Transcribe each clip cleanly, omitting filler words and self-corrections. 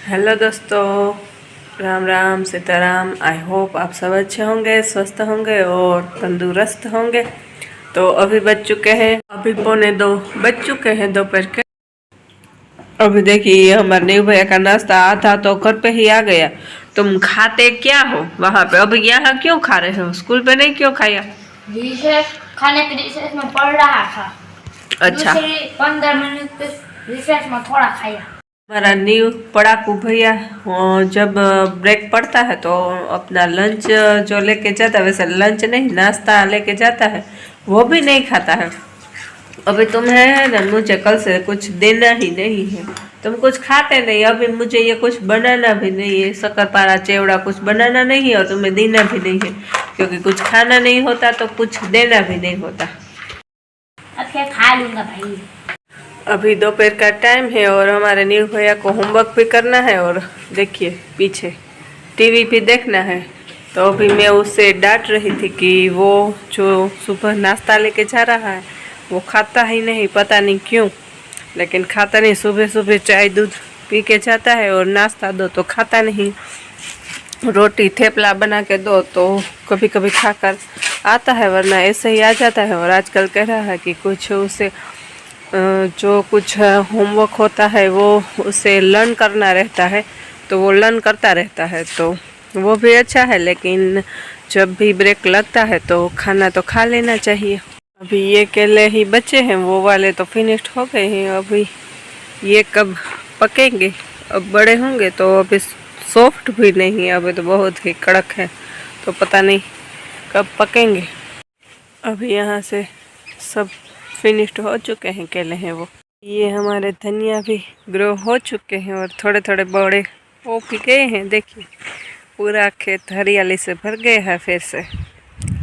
Hello दोस्तों, Ram Ram Sitaram. I hope आप सब अच्छे होंगे, स्वस्थ होंगे और तंदुरुस्त होंगे। तो अभी बज चुके हैं, अभी 1:45 बज चुके हैं दोपहर के। अभी देखिए हमारे न्यू भैया का नाश्ता आधा तो घर पे ही आ गया। तुम खाते क्या हो वहाँ पे? अभी यहाँ क्यों खा रहे हो? स्कूल पे नहीं क्यों खाया? रिसेस खाने के रिसेस में पढ़ रहा था। अच्छा, दूसरी 15 मिनट के रिसेस में थोड़ा खाया। हमारा न्यू पढ़ाकू भैया जब ब्रेक पड़ता है तो अपना लंच जो लेके जाता है, वैसे लंच नहीं नाश्ता लेके जाता है, वो भी नहीं खाता है। अभी तुम्हें है ना, मुझे कल से कुछ देना ही नहीं है। तुम कुछ खाते नहीं, अभी मुझे ये कुछ बनाना भी नहीं है, शक्करपारा चिवड़ा कुछ बनाना नहीं है और तुम्हें देना भी नहीं है, क्योंकि कुछ खाना नहीं होता तो कुछ देना भी नहीं होता। अब क्या खा लूंगा भाई। अभी दोपहर का टाइम है और हमारे न्यू भैया को होमवर्क भी करना है और देखिए पीछे टीवी भी देखना है। तो अभी मैं उससे डांट रही थी कि वो जो सुबह नाश्ता लेके जा रहा है वो खाता ही नहीं, पता नहीं क्यों, लेकिन खाता नहीं। सुबह सुबह चाय दूध पी के जाता है और नाश्ता दो तो खाता नहीं। रोटी थेपला बना के दो तो कभी कभी खाकर आता है, वरना ऐसे ही आ जाता है। और आजकल कह रहा है कि कुछ उसे जो कुछ होमवर्क होता है वो उसे लर्न करना रहता है, तो वो लर्न करता रहता है, तो वो भी अच्छा है। लेकिन जब भी ब्रेक लगता है तो खाना तो खा लेना चाहिए। अभी ये केले ही बचे हैं, वो वाले तो फिनिश्ड हो गए हैं। अभी ये कब पकेंगे? अब बड़े होंगे तो अभी सॉफ्ट भी नहीं है, अभी तो बहुत ही कड़क है, तो पता नहीं कब पकेंगे। अभी यहाँ से सब फिनिश्ड हो चुके हैं केले हैं वो। ये हमारे धनिया भी ग्रो हो चुके हैं और थोड़े थोड़े बड़े हो भी गए हैं। देखिए पूरा खेत हरियाली से भर गया है, फिर से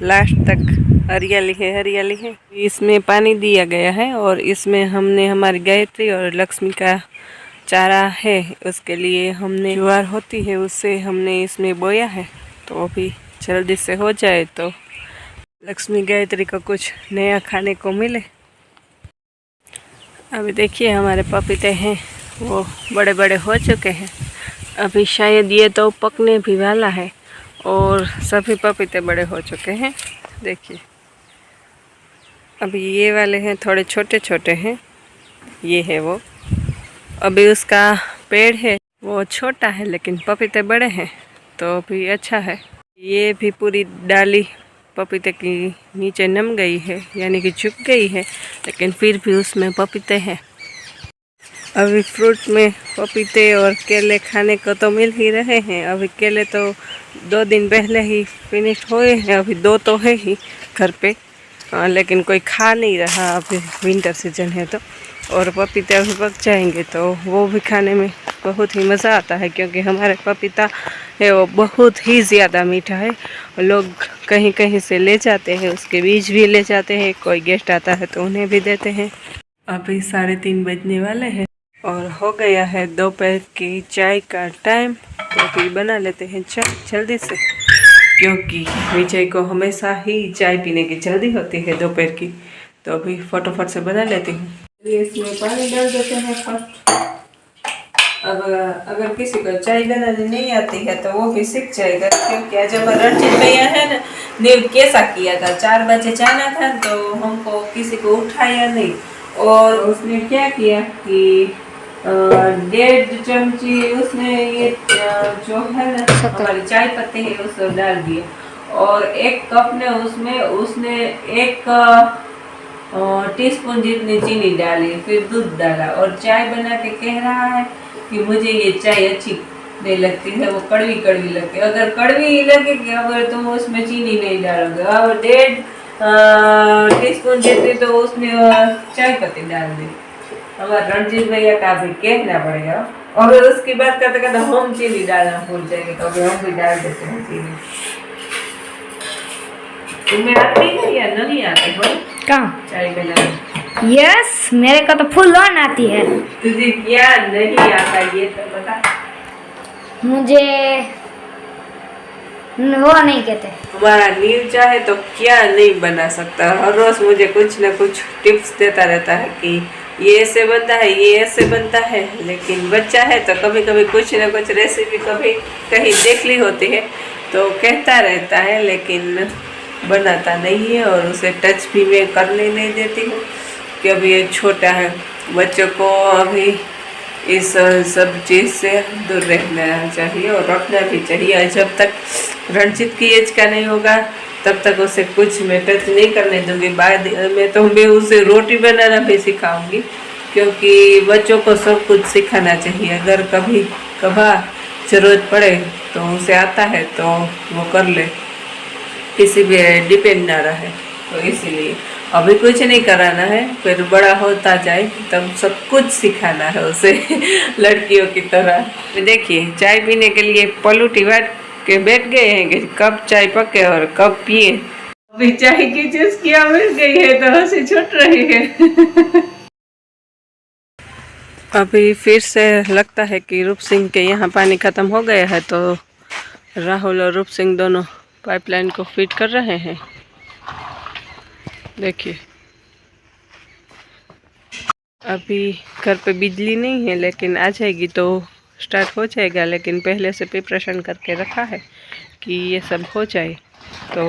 लास्ट तक हरियाली है हरियाली है। इसमें पानी दिया गया है और इसमें हमने हमारी गायत्री और लक्ष्मी का चारा है, उसके लिए हमने ज्वार होती है उससे हमने इसमें बोया है। तो अभी जल्दी से हो जाए तो लक्ष्मी गायत्री को कुछ नया खाने को मिले। अभी देखिए हमारे पपीते हैं वो बड़े बड़े हो चुके हैं। अभी शायद ये तो पकने भी वाला है और सभी पपीते बड़े हो चुके हैं। देखिए अभी ये वाले हैं थोड़े छोटे छोटे हैं, ये है वो। अभी उसका पेड़ है वो छोटा है लेकिन पपीते बड़े हैं, तो अभी अच्छा है। ये भी पूरी डाली पपीते की नीचे नम गई है, यानी कि झुक गई है, लेकिन फिर भी उसमें पपीते हैं। अभी फ्रूट में पपीते और केले खाने को तो मिल ही रहे हैं। अभी केले तो 2 दिन पहले ही फिनिश हुए हैं, अभी 2 तो है ही घर पे, लेकिन कोई खा नहीं रहा, अभी विंटर सीजन है तो। और पपीते अभी पक जाएंगे तो वो भी खाने में बहुत ही मज़ा आता है, क्योंकि हमारे पपीता है वो बहुत ही ज़्यादा मीठा है। लोग कहीं कहीं से ले जाते हैं, उसके बीज भी ले जाते हैं, कोई गेस्ट आता है तो उन्हें भी देते हैं। अभी 3:30 बजने वाले हैं और हो गया है दोपहर की चाय का टाइम। तो अभी बना लेते हैं चाय जल्दी से, क्योंकि विजय को हमेशा ही चाय पीने की जल्दी होती है दोपहर की। तो अभी फटाफट से बना लेती हूँ। इसमें पानी डाल देते हैं फर्स्ट। अब अगर किसी को चाय बनानी नहीं आती है तो वो भी सीख जाएगा, क्योंकि आज हमारा रणजीत भैया है ना, ने कैसा किया था, 4 बजे जाना था तो हमको किसी को उठाया नहीं, और उसने क्या किया कि 1.5 चमची उसने ये जो है ना हमारी चाय पत्ती है उसको डाल दिया, और 1 कप ने उसने 1 टीस्पून जितनी चीनी डाली, फिर दूध डाला और चाय बना के कह रहा है कि मुझे ये चाय अच्छी नहीं लगती है, वो कड़वी कड़वी लगती है। अगर कड़वी लगेगी अगर तुम उसमें चीनी नहीं डालोगे, और 1.5 टीस्पून जितनी तो उसने चाय पत्ती डाल दी। हमारे रणजीत भैया का भी कहना पड़ेगा, और उसकी बात करते करते हम चीनी डालना भूल जाएंगे, तो अभी हम भी डाल देते हैं चीनी। तुम्हें आती है या नहीं आती है कहाँ चाय बनाना? यस, मेरे को तो फुल ऑन आती है। तुझे क्या नहीं आता ये तो बता। मुझे वो नहीं कहते। हमारा नील चाहे तो क्या नहीं बना सकता, हर रोज मुझे कुछ न कुछ टिप्स देता रहता है कि ये ऐसे बनता है, ये ऐसे बनता है। लेकिन बच्चा है तो कभी कभी कुछ ना कुछ रेसिपी कभी कहीं देख ली होती है तो कहता रहता है, लेकिन बनाता नहीं है और उसे टच भी मैं करने नहीं देती हूँ कि अभी ये छोटा है। बच्चों को अभी इस सब चीज़ से दूर रहना चाहिए और रखना भी चाहिए। जब तक रणजीत की एज का नहीं होगा तब तक उसे कुछ मैं टच नहीं करने दूंगी। बाद में तो मैं उसे रोटी बनाना भी सिखाऊंगी, क्योंकि बच्चों को सब कुछ सिखाना चाहिए। अगर कभी कभार ज़रूरत पड़े तो उसे आता है तो वो कर ले, किसी भी डिपेंड ना रहे। तो इसीलिए अभी कुछ नहीं कराना है, फिर बड़ा होता जाए तब सब कुछ सिखाना है उसे लड़कियों की तरह। देखिए चाय पीने के लिए पलूटी बाट के बैठ गए हैं कि कब चाय पके और कब पिए। अभी चाय की चुस्कियां मिल गई है तो हंसी छूट रही है। अभी फिर से लगता है कि रूप सिंह के यहाँ पानी ख़त्म हो गया है, तो राहुल और रूप सिंह दोनों पाइपलाइन को फिट कर रहे हैं। देखिए अभी घर पे बिजली नहीं है, लेकिन आ जाएगी तो स्टार्ट हो जाएगा। लेकिन पहले से प्रिपरेशन करके रखा है कि ये सब हो जाए तो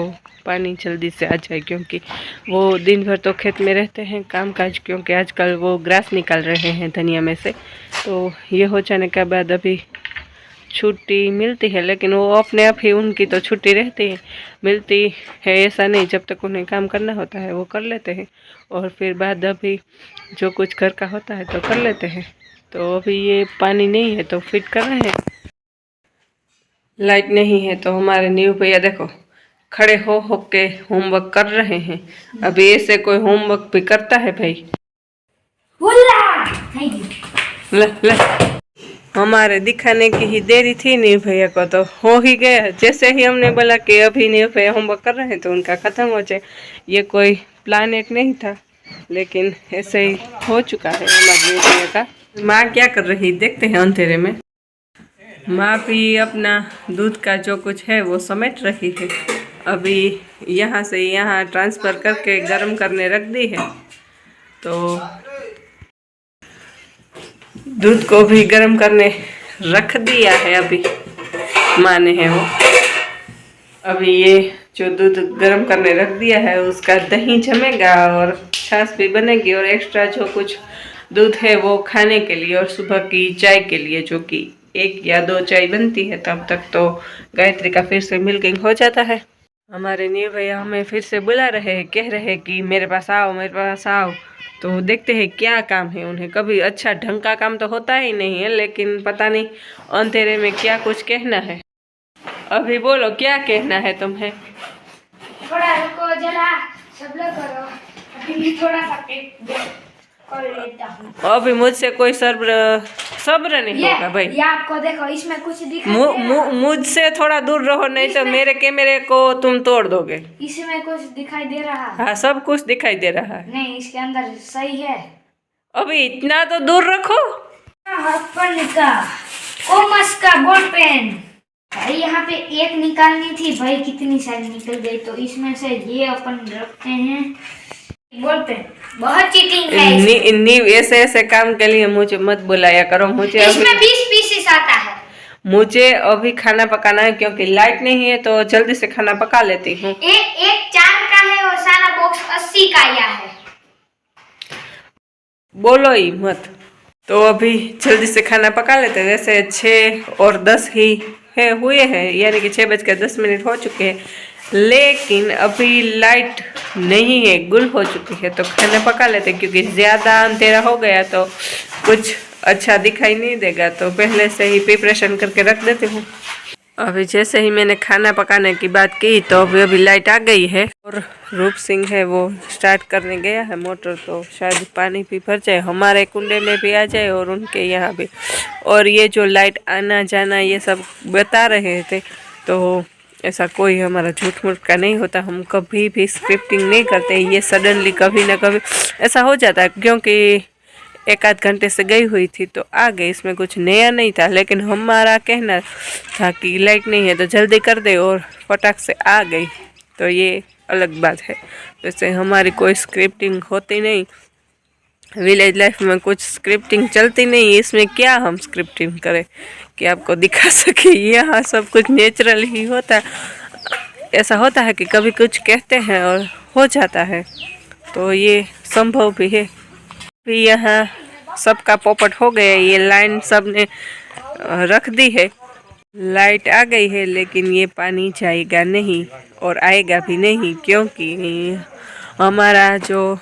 पानी जल्दी से आ जाए, क्योंकि वो दिन भर तो खेत में रहते हैं काम काज, क्योंकि आजकल वो ग्रास निकाल रहे हैं धनिया में से। तो ये हो जाने के बाद अभी छुट्टी मिलती है, लेकिन वो अपने आप ही उनकी तो छुट्टी रहती है, मिलती है ऐसा नहीं। जब तक उन्हें काम करना होता है वो कर लेते हैं, और फिर बाद अभी जो कुछ घर का होता है तो कर लेते हैं। तो अभी ये पानी नहीं है तो फिट कर रहे हैं। लाइट नहीं है तो हमारे न्यू भैया देखो खड़े हो के होमवर्क कर रहे हैं। अभी ऐसे कोई होमवर्क भी करता है भाई? ले ले, हमारे दिखाने की ही देरी थी न्यू भैया को तो हो ही गया। जैसे ही हमने बोला कि अभी न्यू भैया होमवर्क कर रहे हैं तो उनका ख़त्म हो जाए। ये कोई प्लानेट नहीं था, लेकिन ऐसे ही हो चुका है हमारे न्यू भैया का। माँ क्या कर रही देखते हैं अंधेरे में। माँ भी अपना दूध का जो कुछ है वो समेट रही है। अभी यहाँ से यहाँ ट्रांसफ़र करके गर्म करने रख दी है, तो दूध को भी गर्म करने रख दिया है अभी माँ ने है वो। अभी ये जो दूध गर्म करने रख दिया है उसका दही जमेगा और छाछ भी बनेगी, और एक्स्ट्रा जो कुछ दूध है वो खाने के लिए और सुबह की चाय के लिए, जो कि 1 या 2 चाय बनती है, तब तक तो गायत्री का फिर से मिल्किंग हो जाता है। हमारे न्यू भैया हमें फिर से बुला रहे हैं, कह रहे हैं कि मेरे पास आओ मेरे पास आओ। तो देखते हैं क्या काम है उन्हें। कभी अच्छा ढंग का काम तो होता ही नहीं है, लेकिन पता नहीं अंधेरे में क्या कुछ कहना है। अभी बोलो क्या कहना है तुम्हें? थोड़ा रुको जरा, सब लोग करो, अभी मैं थोड़ा सा कर लेता हूँ। अभी मुझसे कोई सब्र नहीं होगा भाई। ये आपको देखो इसमें कुछ दिखाई दे रहा है? मुझसे थोड़ा दूर रहो, नहीं तो मेरे कैमरे को तुम तोड़ दोगे। इसमें कुछ दिखाई दे रहा है? हाँ सब कुछ दिखाई दे रहा है। नहीं, इसके अंदर सही है। अभी इतना तो दूर रखो। अपन का कॉमर्स का बॉल पेन भाई, यहाँ पे एक निकालनी थी भाई, कितनी सारी निकल गई। तो इसमें से ये अपन रखते हैं बॉल पेन। बहुत चीटिंग है। ऐसे ऐसे काम के लिए मुझे मत बुलाया करो। मुझे इसमें 20 पीसेस आता है। मुझे अभी खाना पकाना है, क्योंकि लाइट नहीं है तो जल्दी से खाना पका लेती हूँ। एक 4 का है और सारा बॉक्स 80 का आया है। बोलो ही मत। तो अभी जल्दी से खाना पका लेते हैं। वैसे 6 और 10 ही हुए हैं, यानी कि 6:10 हो चुके हैं, लेकिन अभी लाइट नहीं है, गुल हो चुकी है। तो खाना पका लेते हैं, क्योंकि ज़्यादा अंधेरा हो गया तो कुछ अच्छा दिखाई नहीं देगा। तो पहले से ही प्रिपरेशन करके रख देती हूँ। अभी जैसे ही मैंने खाना पकाने की बात की तो अभी लाइट आ गई है, और रूप सिंह है वो स्टार्ट करने गया है मोटर। तो शायद पानी भी भर जाए, हमारे कुंडे में भी आ जाए और उनके यहाँ भी। और ये जो लाइट आना जाना ये सब बता रहे थे, तो ऐसा कोई हमारा झूठ मूठ का नहीं होता। हम कभी भी स्क्रिप्टिंग नहीं करते, ये सडनली कभी ना कभी ऐसा हो जाता है। क्योंकि 1 आध घंटे से गई हुई थी तो आ गई, इसमें कुछ नया नहीं था। लेकिन हमारा कहना था कि लाइट नहीं है तो जल्दी कर दे, और फटाक से आ गई, तो ये अलग बात है। वैसे हमारी कोई स्क्रिप्टिंग होती नहीं, विलेज लाइफ में कुछ स्क्रिप्टिंग चलती नहीं, इसमें क्या हम स्क्रिप्टिंग करें कि आपको दिखा सके। यहाँ सब कुछ नेचुरल ही होता है। ऐसा होता है कि कभी कुछ कहते हैं और हो जाता है, तो ये संभव भी है। भी यहाँ सबका पोपट हो गया, ये लाइन सब ने रख दी है। लाइट आ गई है, लेकिन ये पानी जाएगा नहीं और आएगा भी नहीं, क्योंकि हमारा जो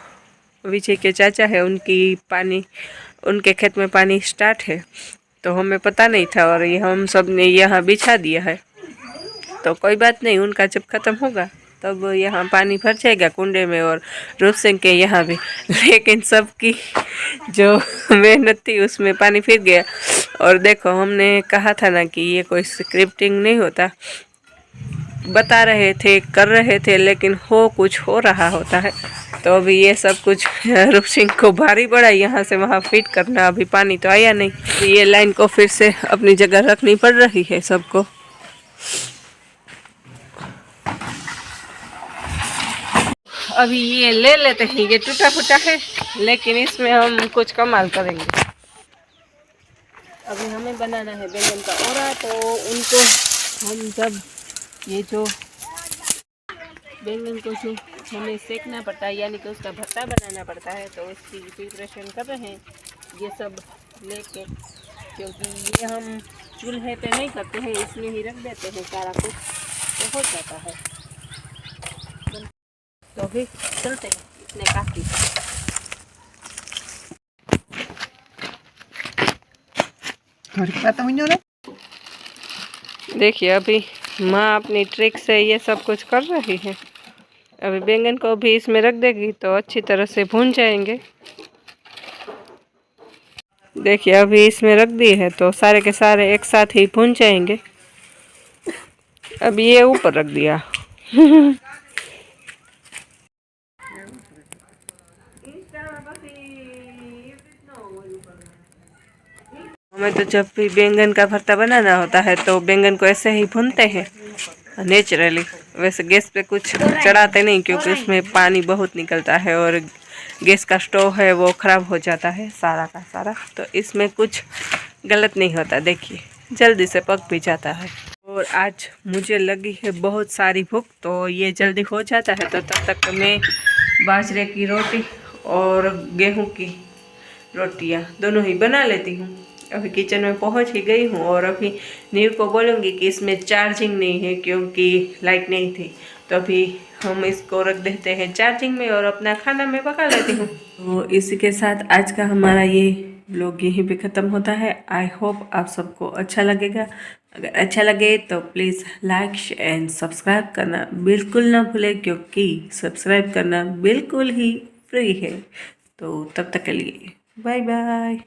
विजय के चाचा है उनके खेत में पानी स्टार्ट है, तो हमें पता नहीं था और ये हम सब ने यहाँ बिछा दिया है। तो कोई बात नहीं, उनका जब ख़त्म होगा तब यहाँ पानी भर जाएगा कुंडे में और रूप सिंह के यहाँ भी। लेकिन सबकी जो मेहनत थी उसमें पानी फिर गया। और देखो, हमने कहा था ना कि ये कोई स्क्रिप्टिंग नहीं होता, बता रहे थे, कर रहे थे, लेकिन कुछ हो रहा होता है। तो अभी ये सब कुछ रूप सिंह को भारी पड़ा यहाँ से वहाँ फिट करना। अभी पानी तो आया नहीं, तो ये लाइन को फिर से अपनी जगह रखनी पड़ रही है सबको। अभी ये ले लेते हैं, ये टूटा फूटा है, लेकिन इसमें हम कुछ कमाल करेंगे। अभी हमें बनाना है बैंगन का ओरा, तो उनको हम जब ये जो बैंगन को जो हमें सेकना पड़ता है, यानी कि उसका भरता बनाना पड़ता है, तो उसकी प्रिपरेशन कर रहे हैं ये सब लेके। क्योंकि ये हम चूल्हे पे नहीं करते हैं, इसमें ही रख देते हैं सारा कुछ, तो हो जाता है। तो अभी चलते हैं, इतने काफ़ी। देखिए, अभी माँ अपनी ट्रिक से ये सब कुछ कर रही है। अभी बैंगन को भी इसमें रख देगी तो अच्छी तरह से भून जाएंगे। देखिए, अभी इसमें रख दी है तो सारे के सारे एक साथ ही भून जाएंगे। अभी ये ऊपर रख दिया। हमें तो जब भी बैंगन का भरता बनाना होता है तो बैंगन को ऐसे ही भूनते हैं नेचुरली। वैसे गैस पे कुछ चढ़ाते नहीं, क्योंकि उसमें पानी बहुत निकलता है और गैस का स्टोव है वो ख़राब हो जाता है सारा का सारा। तो इसमें कुछ गलत नहीं होता। देखिए, जल्दी से पक भी जाता है। और आज मुझे लगी है बहुत सारी भूख, तो ये जल्दी हो जाता है। तो तब तक मैं बाजरे की रोटी और गेहूं की रोटियां दोनों ही बना लेती हूँ। अभी किचन में पहुँच ही गई हूँ और अभी नीर को बोलूँगी कि इसमें चार्जिंग नहीं है, क्योंकि लाइट नहीं थी। तो अभी हम इसको रख देते हैं चार्जिंग में और अपना खाना मैं पका लेती हूँ। तो इसी के साथ आज का हमारा ये व्लॉग यहीं पे ख़त्म होता है। आई होप आप सबको अच्छा लगेगा। अगर अच्छा लगे तो प्लीज़ लाइक एंड सब्सक्राइब करना बिल्कुल ना भूलें, क्योंकि सब्सक्राइब करना बिल्कुल ही फ्री है। तो तब तक के लिए बाय बाय।